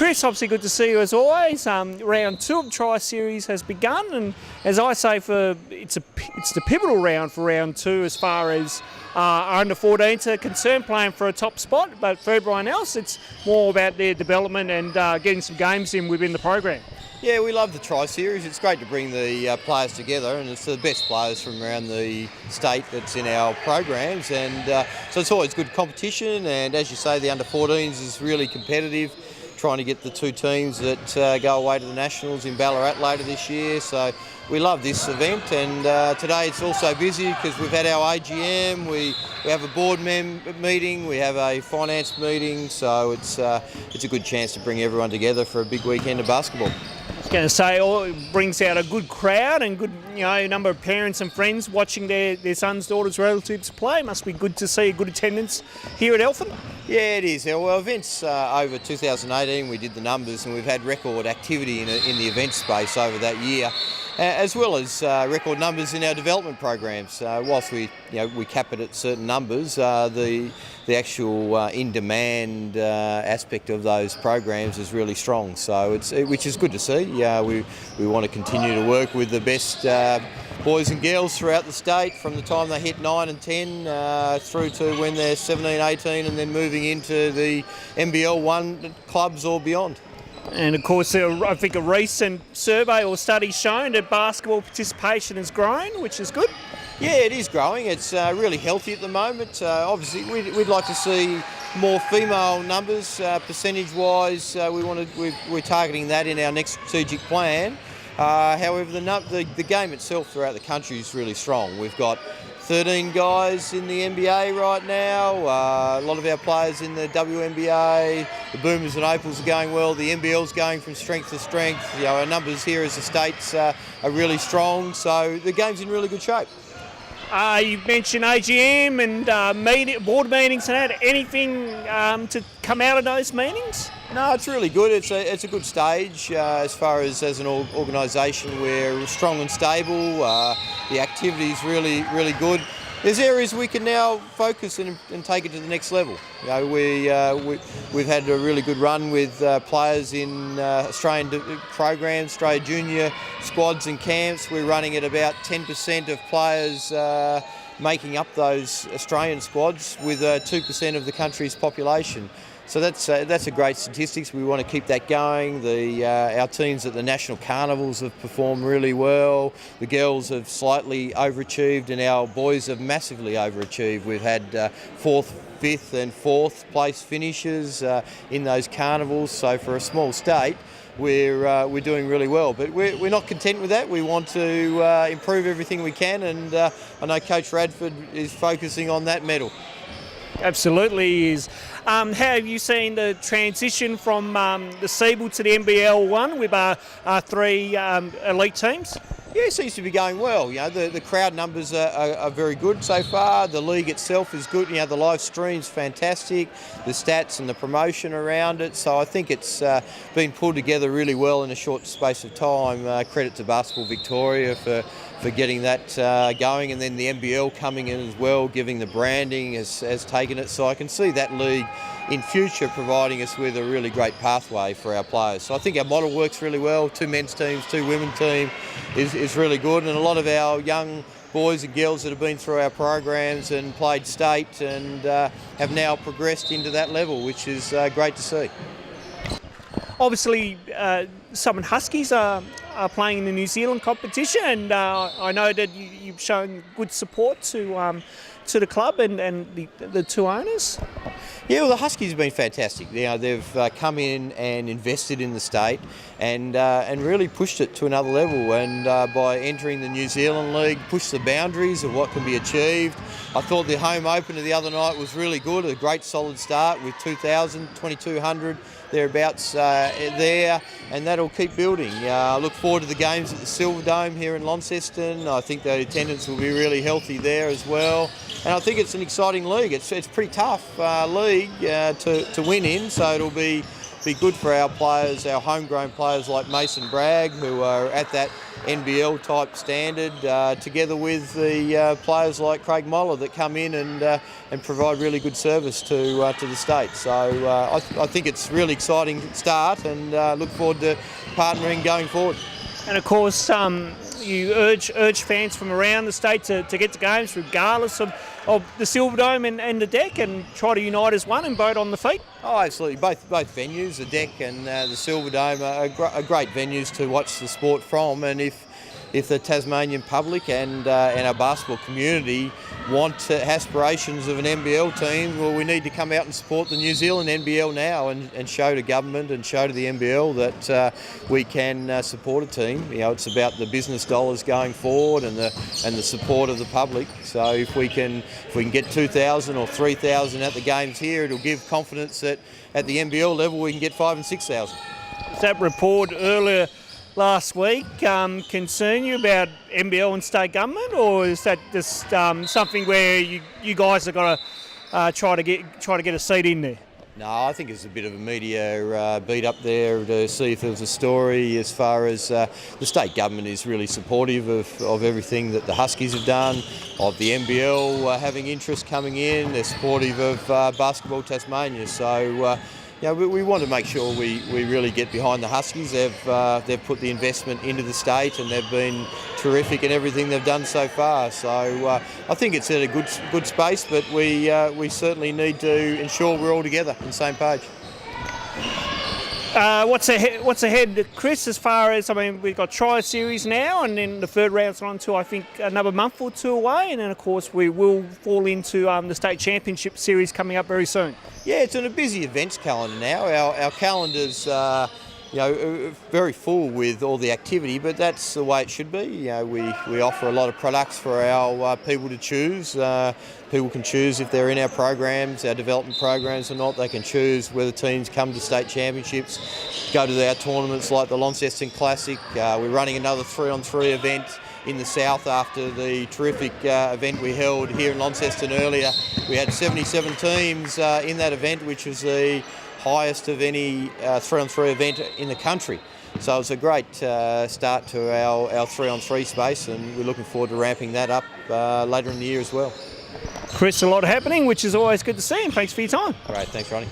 Chris, obviously good to see you as always. Round 2 of the Tri-Series has begun, and as I say, it's the pivotal round for round 2 as far as our under-14s are concerned, playing for a top spot, but for everyone else it's more about their development and getting some games in within the program. Yeah, we love the Tri-Series. It's great to bring the players together, and it's the best players from around the state that's in our programs, and so it's always good competition, and as you say, the under-14s is really competitive, trying to get the 2 teams that go away to the Nationals in Ballarat later this year. So we love this event, and today it's also busy because we've had our AGM, we have a board meeting, we have a finance meeting, so it's a good chance to bring everyone together for a big weekend of basketball. I was going to say, it brings out a good crowd and good, number of parents and friends watching their sons, daughters, relatives play. Must be good to see good attendance here at Eltham. Yeah, it is. Well, events over 2018, we did the numbers, and we've had record activity in the event space over that year, as well as record numbers in our development programs. Whilst we cap it at certain numbers, the actual in-demand aspect of those programs is really strong. So which is good to see. We want to continue to work with the best boys and girls throughout the state from the time they hit 9 and 10 through to when they're 17, 18, and then moving into the NBL 1 clubs or beyond. And of course, I think a recent survey or study shown that basketball participation has grown, which is good. Yeah, it is growing. It's really healthy at the moment. Obviously, we'd like to see more female numbers percentage-wise. We're targeting that in our next strategic plan. However, the game itself throughout the country is really strong. We've got 13 guys in the NBA right now, a lot of our players in the WNBA, the Boomers and Opals are going well, the NBL's going from strength to strength. Our numbers here as the states are really strong, so the game's in really good shape. You mentioned AGM and board meetings and that. Anything to come out of those meetings? No, it's really good. It's a good stage as far as an organisation. We're strong and stable. The activity is really good. There's areas we can now focus and take it to the next level. We've had a really good run with players in Australian programs, Australia junior squads and camps. We're running at about 10% of players making up those Australian squads with 2% of the country's population. So that's a great statistics. We want to keep that going. Our teams at the national carnivals have performed really well. The girls have slightly overachieved, and our boys have massively overachieved. We've had 4th, 5th and 4th place finishes in those carnivals. So for a small state, we're doing really well. But we're not content with that. We want to improve everything we can, and I know Coach Radford is focusing on that medal. Absolutely is. How have you seen the transition from the Siebel to the NBL 1 with our 3 elite teams? Yeah, it seems to be going well. The crowd numbers are very good so far. The league itself is good. The live stream's fantastic. The stats and the promotion around it. So I think it's been pulled together really well in a short space of time. Credit to Basketball Victoria for getting that going, and then the NBL coming in as well, giving the branding has taken it. So I can see that league in future providing us with a really great pathway for our players. So I think our model works really well. 2 men's teams, 2 women's team is really good, and a lot of our young boys and girls that have been through our programs and played state and have now progressed into that level, which is great to see. Obviously, Southern Huskies are playing in the New Zealand competition, and I know that you've shown good support to the club and the 2 owners. Yeah, well, the Huskies have been fantastic. They've come in and invested in the state and really pushed it to another level. And by entering the New Zealand League, pushed the boundaries of what can be achieved. I thought the home opener the other night was really good. A great solid start with 2,000, 2,200 thereabouts there, and that'll keep building. I look forward to the games at the Silver Dome here in Launceston. I think the attendance will be really healthy there as well. And I think it's an exciting league. It's a pretty tough league to win in, so it'll be be good for our players, our homegrown players like Mason Bragg, who are at that NBL type standard, together with the players like Craig Moller that come in and provide really good service to the state. So I think it's a really exciting start, and look forward to partnering going forward. And of course, you urge fans from around the state to get to games regardless of the Silverdome and the deck, and try to unite as one and vote on the feet. Oh, absolutely. Both venues, the deck and the Silverdome, are great venues to watch the sport from. And if the Tasmanian public and our basketball community want aspirations of an NBL team, well, we need to come out and support the New Zealand NBL now and show to government and show to the NBL that we can support a team. You know, it's about the business dollars going forward and the support of the public. So if we can get 2,000 or 3,000 at the games here, it'll give confidence that at the NBL level we can get 5,000 and 6,000. That report earlier last week concern you about NBL and state government, or is that just something where you guys have got to try to get a seat in there? No, I think it's a bit of a media beat up there to see if there was a story. As far as the state government is really supportive of everything that the Huskies have done, of the NBL having interest coming in. They're supportive of Basketball Tasmania. So we want to make sure we really get behind the Huskies. They've put the investment into the state, and they've been terrific in everything they've done so far. So I think it's at a good space, but we certainly need to ensure we're all together on the same page. What's ahead, Chris, as far as, we've got Tri-Series now, and then the third round's on to, I think, another month or two away, and then, of course, we will fall into the State Championship Series coming up very soon. Yeah, it's on a busy events calendar now. Our calendar's very full with all the activity, but that's the way it should be. We offer a lot of products for our people to choose. People can choose if they're in our programs, our development programs or not. They can choose whether teams come to state championships, go to our tournaments like the Launceston Classic. We're running another 3-on-3 event in the south after the terrific event we held here in Launceston earlier. We had 77 teams in that event, which was the highest of any 3-on-3 event in the country. So it's a great start to our 3-on-3 space, and we're looking forward to ramping that up later in the year as well. Chris, a lot happening, which is always good to see, and thanks for your time. Great, thanks Ronnie.